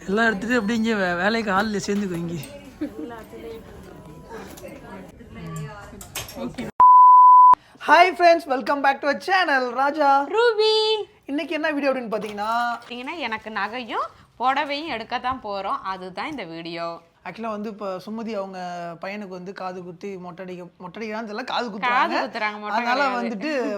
எல்லாம் எடுத்துட்டு அப்படி இங்கே வேலைக்கு ஆளில் சேர்ந்துக்குவீங்க. Hi friends, welcome back to our channel Raja Ruby. இன்னைக்கு என்ன வீடியோ அப்படின்னு பார்த்தீங்கன்னா எனக்கு நகையும் புடவையும் எடுக்க தான் போகிறோம். அதுதான் இந்த வீடியோ. ஆக்சுவலாக வந்து இப்போ சுமதி அவங்க பையனுக்கு வந்து காது குத்தி மொட்டடிக்கிறான்னு தெரியல, காது குத்துறாங்க. அதனால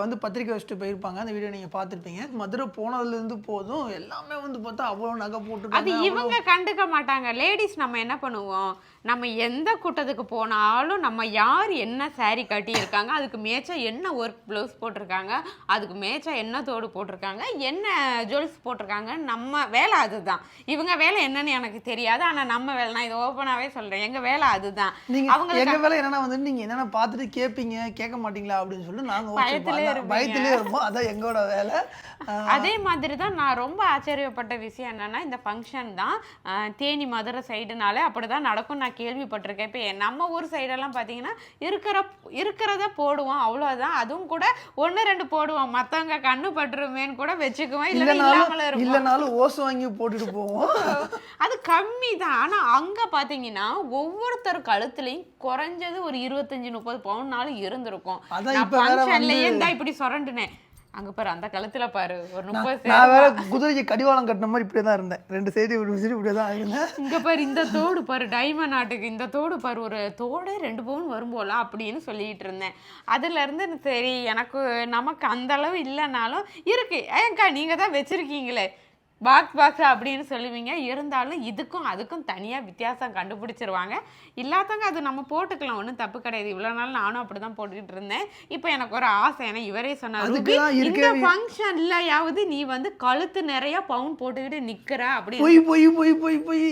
வந்து பத்திரிக்கை வச்சுட்டு போயிருப்பாங்க. அந்த வீடியோ நீங்கள் பார்த்துருப்பீங்க. மதுரை போனதுலேருந்து போதும் எல்லாமே வந்து பார்த்தா அவ்வளோ நகை போட்டு அது இவங்க கண்டுக்க மாட்டாங்க. லேடிஸ் நம்ம என்ன பண்ணுவோம், நம்ம எந்த கூட்டத்துக்கு போனாலும் நம்ம யார் என்ன சாரீ கட்டியிருக்காங்க, அதுக்கு மேட்சாக என்ன ஒர்க் ப்ளவுஸ் போட்டிருக்காங்க, அதுக்கு மேட்சாக என்ன தோடு போட்டிருக்காங்க, என்ன ஜுவல்ஸ் போட்டிருக்காங்க, நம்ம வேலை அதுதான். இவங்க வேலை என்னன்னு எனக்கு தெரியாது. ஆனால் நம்ம வேலை, நான் இதை ஓப்பனாகவே சொல்கிறேன், எங்கள் வேலை அதுதான். அவங்க எங்கள் வேலை என்னென்னா வந்து நீங்கள் என்னென்ன பார்த்துட்டு கேட்பீங்க, கேட்க மாட்டீங்களா அப்படின்னு சொல்லிட்டு நாங்கள் பயத்திலே இருப்போம். அதான் எங்களோட வேலை. அதே மாதிரி தான் நான் ரொம்ப ஆச்சரியப்பட்ட விஷயம் என்னென்னா, இந்த ஃபங்க்ஷன் தான் தேனி மதுரை சைடுனாலே அப்படி தான் நடக்கும் நான் கேள்விப்பட்டிருக்கேன். இப்போ நம்ம ஊர் சைடெல்லாம் பார்த்தீங்கன்னா இருக்கிறத போடுவோம், அவ்வளோதான். அதுவும் கூட 1-2 போடுவோம், மற்றவங்க கண்ணு பட்டுருமேன்னு கூட வச்சுக்குவோம், இல்லைனாலும் ஓசு வாங்கி போட்டுட்டு போவோம். அது கம்மி தான். ஆனால் அங்கே பார்த்தீங்கன்னா ஒவ்வொருத்தர் கழுத்துலையும் குறைஞ்சது ஒரு 25-30 பவுன்னாலும் இருந்திருக்கும். ஃபங்க்ஷன்லேயே இருந்தால் இப்படி சொரண்டுனேன். அங்க பாரு, அந்த கழுத்துல பாரு ஒரு 30. நான் வேற குதிரைக்கு கடிவாளம் கட்டின மாதிரி இப்படியே தான் இருந்தேன். 2 சைடு இப்படியே தான் இருந்தேன். இங்க பாரு, இந்த தோடு பாரு, டைமண்ட் நாட்டுக்கு இந்த தோடு பாரு, ஒரு தோடு 2 பவுன் வரும் போல அப்படின்னு சொல்லிட்டு இருந்தேன். அதுல இருந்து சரி, நமக்கு அந்த அளவு இல்லைனாலும் இருக்கு. ஏங்கா நீங்க தான் வச்சிருக்கீங்களே பாக்ஸ் அப்படின்னு சொல்லுவீங்க. இருந்தாலும் இதுக்கும் அதுக்கும் தனியாக வித்தியாசம் கண்டுபிடிச்சிருவாங்க. இல்லாதவங்க அது நம்ம போட்டுக்கலாம், ஒன்றும் தப்பு கிடையாது. இவ்வளோ நாள் நானும் அப்படி தான் போட்டுக்கிட்டு இருந்தேன். இப்போ எனக்கு ஒரு ஆசை, ஏன்னா இவரே சொன்னார், இந்த ஃபங்க்ஷன்லையாவது நீ வந்து கழுத்து நிறைய பவுன் போட்டுக்கிட்டு நிற்கிற அப்படின்னு. போய்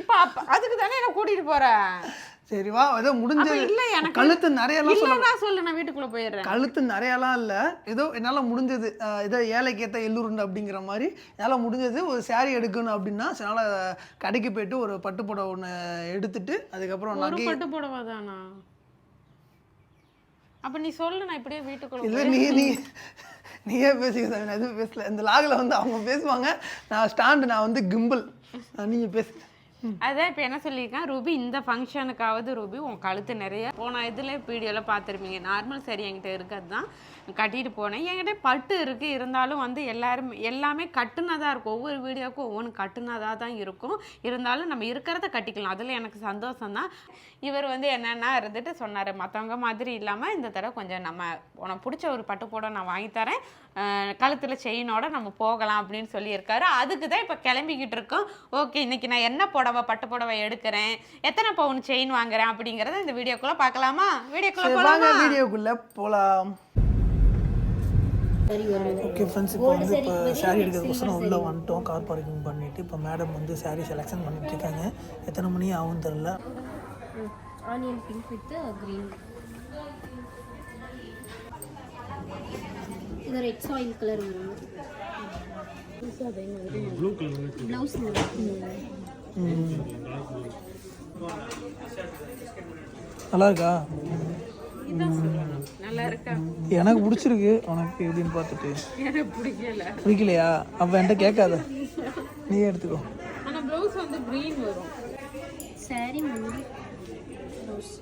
இப்போ அதுக்கு தானே என்ன கூட்டிகிட்டு போகிறேன். சரி வா, ஏதோ முடிஞ்சது. இல்ல, எனக்கு கழுத்து நிறையலாம் சொல்லு, நான் வீட்டுக்குள்ள போயிடுறேன். கழுத்து நிறையலாம் இல்லை, ஏதோ என்னால் முடிஞ்சது. ஏதோ ஏழைக்கேற்ற எள்ளுருண்டு அப்படிங்கிற மாதிரி என்னால் முடிஞ்சது. ஒரு சாரீ எடுக்கணும் அப்படின்னா என்னால் கடைக்கு போயிட்டு ஒரு பட்டு புடவை ஒன்று எடுத்துட்டு அதுக்கப்புறம் ஒரு பட்டு புடவை தானா? அப்போ நீ சொல்லு, நான் இப்படியே வீட்டுக்குள்ள. இல்லை, நீயே பேசிக்க, நான் எதுவும் பேசல. இந்த லாகில் வந்து அவங்க பேசுவாங்க, நான் ஸ்டாண்டு, நான் வந்து கிம்பிள், நீங்கள் பேசுங்க. அதான் இப்போ என்ன சொல்லியிருக்கேன், ரூபி இந்த ஃபங்க்ஷனுக்காவது ரூபி உன் கழுத்து நிறைய போன இதில் வீடியோவில் பார்த்துருப்பீங்க. நார்மல் சரி என்கிட்ட இருக்கிறது தான் கட்டிட்டு போனேன். என்கிட்ட பட்டு இருக்குது, இருந்தாலும் வந்து எல்லாமே கட்டுனதாக இருக்கும். ஒவ்வொரு வீடியோவுக்கும் ஒவ்வொன்று கட்டுனதாக தான் இருக்கும். இருந்தாலும் நம்ம இருக்கிறத கட்டிக்கலாம், அதில் எனக்கு சந்தோஷம்தான். இவர் வந்து என்னென்னா இருந்துட்டு சொன்னார், மற்றவங்க மாதிரி இல்லாமல் இந்த தடவை கொஞ்சம் உனக்கு பிடிச்ச ஒரு பட்டு போட நான் வாங்கித்தரேன், கழுத்தில் செயினோட நம்ம போகலாம் அப்படின்னு சொல்லியிருக்காரு. அதுக்கு தான் இப்போ கிளம்பிக்கிட்டு இருக்கோம். ஓகே, இன்னைக்கு நான் என்ன பட்டு புடவை எடுக்கிறேன், எத்தனை பவுன் செயின் வாங்குறேன் அப்படிங்கிறத இந்த வீடியோக்குள்ளே பார்க்கலாமா? வீடியோக்குள்ளே போகலாம். ஓகே ஃப்ரெண்ட்ஸ், இப்போ வந்து இப்போ சாரீ எடுக்கிறதுக்கோசரம் உள்ளே வந்துட்டோம். கார் பார்க்கிங் பண்ணிவிட்டு இப்போ மேடம் வந்து சாரீ செலெக்ஷன் பண்ணிட்டு இருக்காங்க. எத்தனை மணி ஆகும் தெரில. ஆனியன் பிங்க் வித் கிரீன், இது ரெட் சாயில் கலர் வரும். ப்ளூ கலர் ப்ளவுஸ் நல்லா இருக்கா? நல்லா இருக்கா? எனக்கு பிடிச்சிருக்கு. உனக்கு எப்படின்னு பார்த்துட்டு எனக்கு பிடிக்கலையா? அப்போ என்கிட்ட கேட்காத, நீயே எடுத்துக்கோ. ஆனால் ப்ளவுஸ் வந்து க்ரீன் வரும். சாரி வந்து ப்ளவுஸ்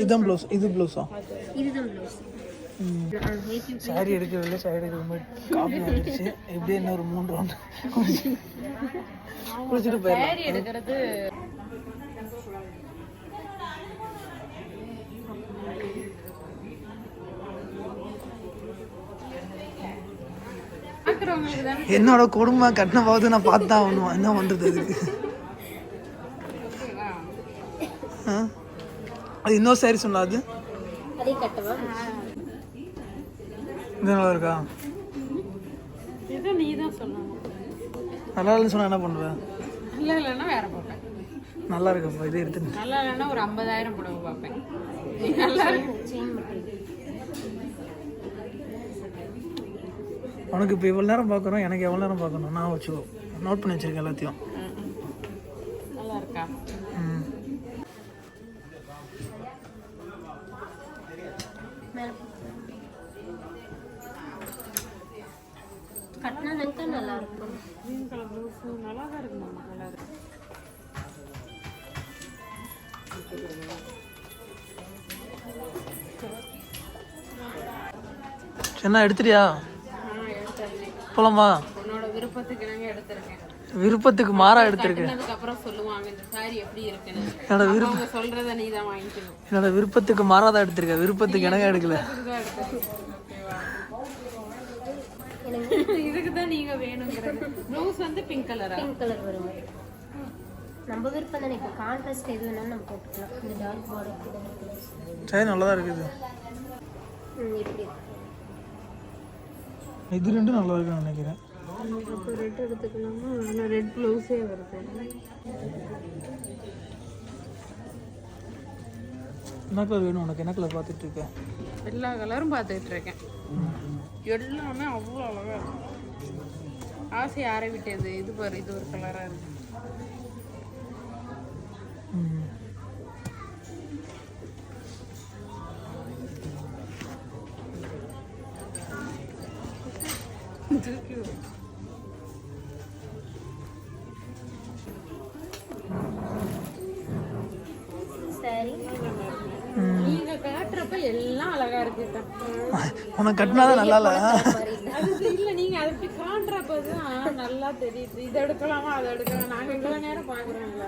இதுதான் ப்ளவுஸ். இது ப்ளவுஸா? இதுதான் ப்ளவுஸ். சாரி எடுக்கவில்லை, சாரி எடுக்க காஃபி வந்துடுச்சு. எப்படியே இன்னொரு 3 ரவுண்ட் குடிச்சிட்டு போயிடலாம். சாரி எடுக்கிறது என்னோட குடும்ப கட்டின போது நான் பார்த்தா ஆகணும், என்ன பண்றது அதுக்கு. அது இன்னொரு சாரி சொல்லாது. இது நல்லா இருக்கா? நல்லா இல்லைன்னு சொன்னா என்ன பண்ணுவேன்? நல்லா இருக்குப்பா, இதே எடுத்துட்டு. நல்லா இல்லைன்னா ஒரு 50,000 புடவை பார்ப்பேன். உனக்கு இப்போ எவ்வளோ நேரம் பார்க்குறோம், எனக்கு எவ்வளோ நேரம் பார்க்கணும், நான் வச்சுக்கோ, நோட் பண்ணி வச்சுருக்கேன் எல்லாத்தையும். நல்லா இருக்கா? கட்டினாதாங்க நல்லா இருக்கும். க்ரீன் கலர் ப்ளவுஸ் நல்லா தான் இருக்குமா கலர். என்ன எடுத்துட்டியா? போலாமா? உன்னோட விருப்பத்துக்கு நாங்கள் எடுத்திருக்கேன். விருப்பத்துக்கு மாறா எடுத்திருக்கேன். அதுக்கப்புறம் சொல்லுவாங்க இந்த சாரி எப்படி இருக்குன்னு. என்னோட அவங்க சொல்றத நீ தான் வாங்கிக்கணும். என்னோட விருப்பத்துக்கு மாறாதான் எடுத்திருக்கேன். விருப்பத்துக்கு எனக்கு எடுக்கல. இதுக்கு தான் நீங்க வேணுங்கிறது. ப்ளவுஸ் வந்து பிங்க் கலரா? பிங்க் கலர் வரும். நம்ம விருப்பம் தானே. இப்போ கான்ட்ராஸ்ட் எது வேணாலும் நம்ம போட்டுக்கலாம். இந்த டார்க் பார்டர் சரி நல்லா தான் இருக்குது. இப்படி இது ரெண்டும் நல்லா இருக்குன்னு நினைக்கிறேன். அப்போ ரெட் எடுத்துக்கலாமா? ஆனால் ரெட் ப்ளவுஸே வருது. என்ன கலர் வேணும் உனக்கு? என்ன கலர் பார்த்துட்டு இருக்கேன்? எல்லா கலரும் பார்த்துட்டு இருக்கேன். எல்லாமே அவ்வளோ அழகா இருக்கும். ஆசை யாரை விட்டது? இது பாரு, இது ஒரு கலராக இருக்கு. சாரி நீங்க காட்டுறப்ப எல்லாம் அழகா இருக்கு. உனக்கு கட்டினாதான் நல்லா இல்லை. அது இல்ல, நீங்க அதை போய் காட்டுறப்பதான் நல்லா தெரியுது. இதை எடுக்கலாமா அதை எடுக்கலாம். நாங்க இவ்வளவு நேரம் பாக்குறோம்ல.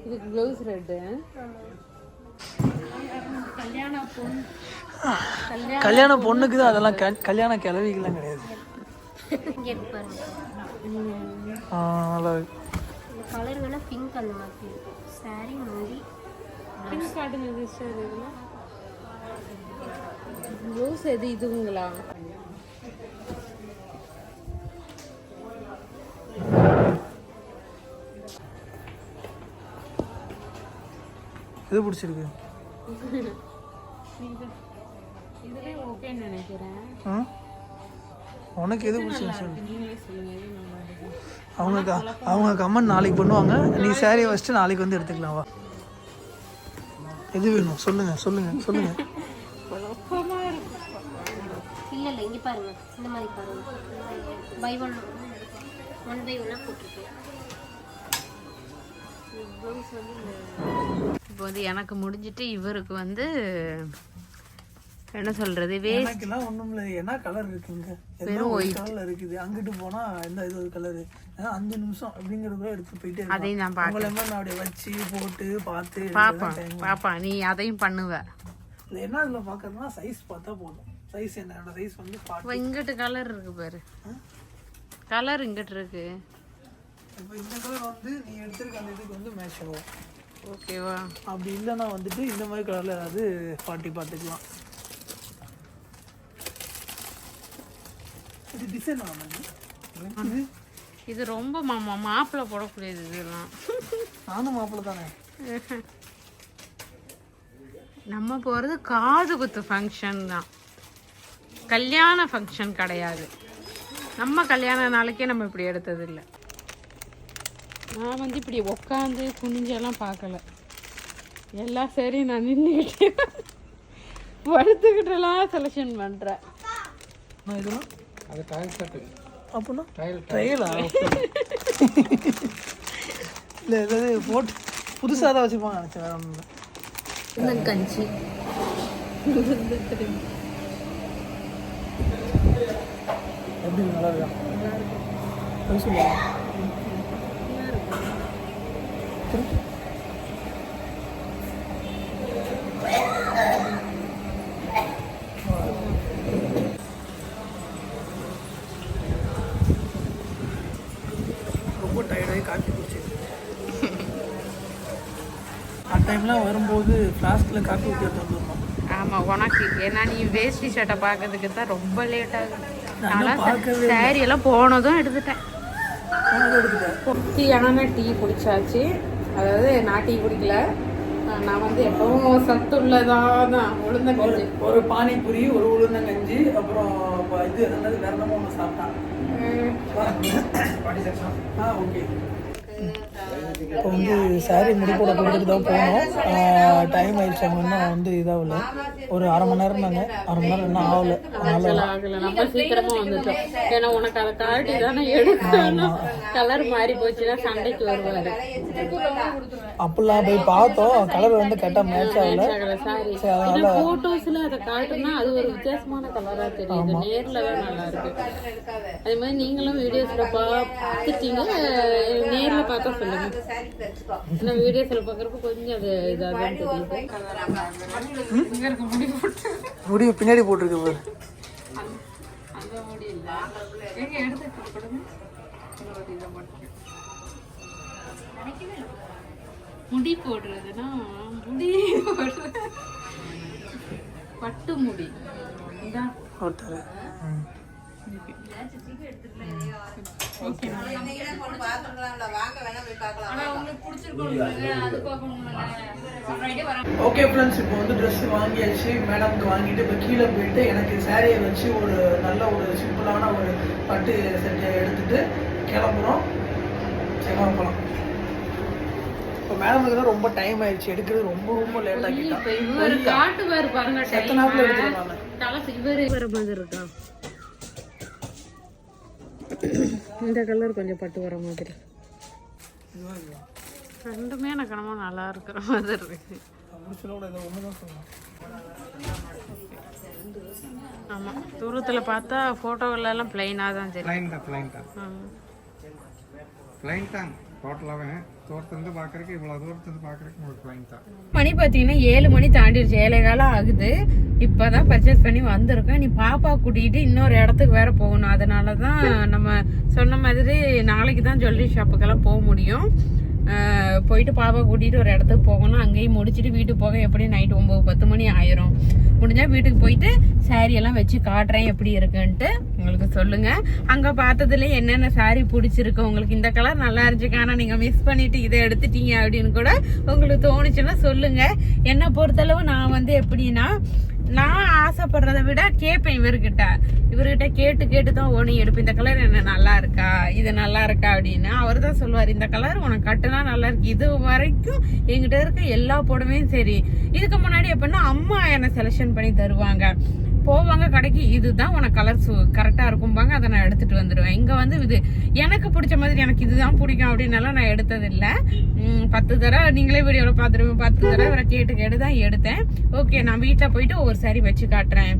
இதுக்கு ப்ளவுஸ் ரெட்டு. கல்யாண பொண்ணுக்கு தான் அதெல்லாம். கல்யாண கிளவிக்கெல்லாம் கிடையாது. இங்கே பாருங்க. நல்லா இருக்கு. இந்த கலர் வேணா பிங்க் அந்த மாதிரி இருக்கும். சாரி மூடி பிங்க் காட்டுங்க சிஸ்டர். இதுல ப்ளவுஸ் எது? இதுங்களா? எது பிடிச்சிருக்கு? இதுவே ஓகேன்னு நினைக்கிறேன். உனக்கு எது பிடிச்சிருக்கு? நீங்களே சொல்லுங்க எது நல்லா இருக்கு. அவங்க கமெண்ட் நாளைக்கு பண்ணுவாங்க. நீ சாரியை வச்சுட்டு நாளைக்கு வந்து எடுத்துக்கலாம். வா, எது வேணும் சொல்லுங்க சொல்லுங்க சொல்லுங்க. குழப்பமா இருக்கு. இல்லை இல்லை இங்கே பாருங்க. இந்த மாதிரி பாருங்க. பை ஒன் பை ஒன்னாக போட்டிருக்கேன். இப்போ வந்து எனக்கு முடிஞ்சிட்டு இவருக்கு வந்து என்ன சொல்றது, வேஸ்ட்லாம் ஒண்ணும் இல்லை. என்ன கலர் இருக்குங்க? வெறும் ஒயிட் கலர்ல இருக்குது. அங்கிட்டு போனா இந்த இது ஒரு கலர். 5 நிமிஷம் அப்படிங்கறத எடுத்து போயிட்டே இருக்கேன். அதையும் நான் பாப்பேன். அப்படியே வச்சு போட்டு பார்த்து பாப்பா நீ அதையும் பண்ணுவ. இல்லை என்ன இதுல பாக்குறதுனா சைஸ் பார்த்தா போதும். சைஸ் என்னோட சைஸ் வந்து இங்கிட்டு கலர் இருக்கு பாரு. கலர் இங்கிட்டு இருக்கு. இப்போ இந்த கலர் வந்து நீ எடுத்துருக்க அந்த இதுக்கு வந்து மேட்ச் ஆகும். ஓகேவா? அப்படி இல்லைன்னா வந்துட்டு இந்த மாதிரி கலர்ல ஏதாவது பார்த்துக்கலாம். இது டிசைன் ஆனது. இது ரொம்ப மாப்பிள்ளை போடக்கூடியது. இதெல்லாம் நானும் மாப்பிள்ளை தானே. நம்ம போகிறது காது குத்து ஃபங்க்ஷன் தான், கல்யாண ஃபங்க்ஷன் கிடையாது. நம்ம கல்யாண நாளைக்கே நம்ம இப்படி எடுத்ததில்லை. நான் வந்து இப்படி உட்காந்து குனிஞ்செல்லாம் பார்க்கல. எல்லாம் சரி நான் நின்றுக்கிட்டே படுத்துக்கிட்டெல்லாம் செலெக்ஷன் பண்ணுறேன். நான் இதெல்லாம் அது ட்ரையல் செட்டு. அப்படின்னா ட்ரையலா? இல்லை ஏதாவது போட்டு புதுசாக தான் வச்சுருப்பாங்க நினச்சேன். வேற ஒன்றும் இல்லை. கஞ்சி எப்படி நல்லா இருக்கா? சொல்லுங்க. ரொம்ப டயர்டாகி காஃபி குடிச்சு அந்த டைம்லாம் வரும்போது ஃப்ளாஸ்கில் காஃபி ஊற்றி எடுத்து வந்துடணும். ஆமாம் உனக்கு. ஏன்னா நீ வேஷ்டி ஷர்ட்டை பார்க்கறதுக்கு தான் ரொம்ப லேட் ஆகும். அதனால் சாரி எல்லாம் போனதும் எடுத்துட்டேன். குட்டியான டீ குடிச்சாச்சு. அதாவது நான் டீ குடிக்கல, நான் வந்து எப்பவும் சத்துள்ளதாக தான் உளுந்தங்கஞ்சி. ஒரு பானிபூரி, ஒரு உளுந்தங்கஞ்சி, அப்புறம் இது என்னது வேற என்னமோ ஒன்று சாப்பிட்டான். ஓகே. இப்போ வந்து சாரி முடிப்போட போட்டுட்டு தான் போனோம். டைம் ஆயிடுச்சு. அவங்க இன்னும் வந்து இதாகல, ஒரு அரை மணி நேரம்னாங்க. அரை மணி நேரம் இன்னும் ஆகலை. அதனால ஆகல, நம்ம சீக்கிரமா வந்துட்டோம். ஏன்னா உனக்கு அதை காட்டி தானே எடுக்கணும். கலர் மாறி போச்சுன்னா சண்டைக்கு வருவாரு. அப்படிலாம் போய் பார்த்தோம், கலர் வந்து கரெக்டாக மேட்ச் ஆகல. சாரி, அதனால போட்டோஸ்ல அதை காட்டுனா அது ஒரு வித்தியாசமான கலரா தெரியுது, நேர்ல தான் நல்லா இருக்கு. அதே மாதிரி நீங்களும் வீடியோஸ்ல பார்த்துட்டீங்க, நேர்ல பார்த்தா சொல்லுங்க. நான் வீடியோஸ்ல பாக்குறப்ப கொஞ்சம் அது இதாக தான் தெரியுது. முடிவு பின்னாடி போட்டிருக்கு பாரு. அந்த முடி இல்ல, எங்க எடுத்து கொடுங்க. முடி போடுறதுன்னா முடி போடுறது பட்டு முடி இதான் போட்டாரு. ஓகே ஃப்ரெண்ட்ஸ், இப்போ வந்து ட்ரெஸ் வாங்கியாச்சு. மேடம்க்கு வாங்கிட்டு இப்போ கீழே போயிட்டு எனக்கு சாரியை வச்சு ஒரு நல்ல ஒரு சிம்பிளான ஒரு பட்டு செட்டை எடுத்துட்டு கிளம்புறோம். சரிமா போகலாம். இப்போ மேடமுக்கு தான் ரொம்ப டைம் ஆயிடுச்சு, எடுக்கிறது ரொம்ப ரொம்ப லேட் ஆகிட்டான். இவர் காட்டுவாரு பாருங்க, எத்தனை நாளில் எடுத்துருவாங்க. இவர் மாதிரி இருக்கா. இந்த கலர் கொஞ்சம் பட்டு வர மாதிரி, ரெண்டுமே எனக்கு என்னமோ நல்லா இருக்கிற மாதிரி இருக்கு. ஆமாம், தூரத்தில் பார்த்தா ஃபோட்டோவிலலாம் பிளைனாக தான் தெரியும். பிளைன் தான் டோட்டலாகவே. தூரத்துலேருந்து பார்க்குறக்கு இவ்வளோ தூரத்துலேருந்து பார்க்குறக்கு உங்களுக்கு பிளைன் தான். மணி பார்த்தீங்கன்னா 7 மணி தாண்டிடுச்சு, 7 காலம் ஆகுது. இப்போ தான் பர்ச்சேஸ் பண்ணி வந்திருக்கேன். நீ பாப்பா கூட்டிகிட்டு இன்னொரு இடத்துக்கு வேற போகணும். அதனால தான் நம்ம சொன்ன மாதிரி நாளைக்கு தான் ஜுவல்லரி ஷாப்புக்கெல்லாம் போக முடியும். போயிட்டு பாப்பா கூட்டிகிட்டு ஒரு இடத்துக்கு போகணும். அங்கேயும் முடிச்சுட்டு வீட்டுக்கு போக எப்படியும் நைட் 9-10 மணி ஆயிரும். முடிஞ்சால் வீட்டுக்கு போயிட்டு சாரி எல்லாம் வச்சு காட்டுறேன் எப்படி இருக்குன்ட்டு உங்களுக்கு சொல்லுங்கள். அங்கே பார்த்ததுல என்னென்ன சாரி பிடிச்சிருக்கு, உங்களுக்கு இந்த கலர் நல்லா இருந்துச்சு ஆனால் நீங்கள் மிஸ் பண்ணிட்டு இதை எடுத்துட்டீங்க அப்படின்னு கூட உங்களுக்கு தோணுச்சுன்னா சொல்லுங்கள். என்னை பொறுத்தளவு நான் வந்து எப்படின்னா, நான் ஆசைப்படுறதை விட கேட்பேன் இவர்கிட்ட கேட்டு தான் ஓனி எடுப்பேன். இந்த கலர் என்ன நல்லா இருக்கா, இது நல்லா இருக்கா அப்படின்னு. அவர் தான் சொல்லுவார், இந்த கலர் உனக்கு கட்டுனா நல்லா இருக்கு. இது வரைக்கும் என்கிட்ட இருக்க எல்லா புடவையும் சரி. இதுக்கு முன்னாடி எப்படின்னா அம்மா என்னை செலெக்ஷன் பண்ணி தருவாங்க. போவாங்க கடைக்கு, இதுதான் உனக்கு கலர் கரெக்டாக இருக்கும்பாங்க, அதை நான் எடுத்துகிட்டு வந்துடுவேன். இங்கே வந்து இது எனக்கு பிடிச்ச மாதிரி எனக்கு இதுதான் பிடிக்கும் அப்படின்னாலும் நான் எடுத்ததில்லை. 10 தடவை நீங்களே வீடியோவில் பார்த்துருவேன், 10 தடவை இவரை கேட்டு தான் எடுத்தேன். ஓகே, நான் வீட்டில் போயிட்டு ஒவ்வொரு சாரி வச்சு காட்டுறேன்.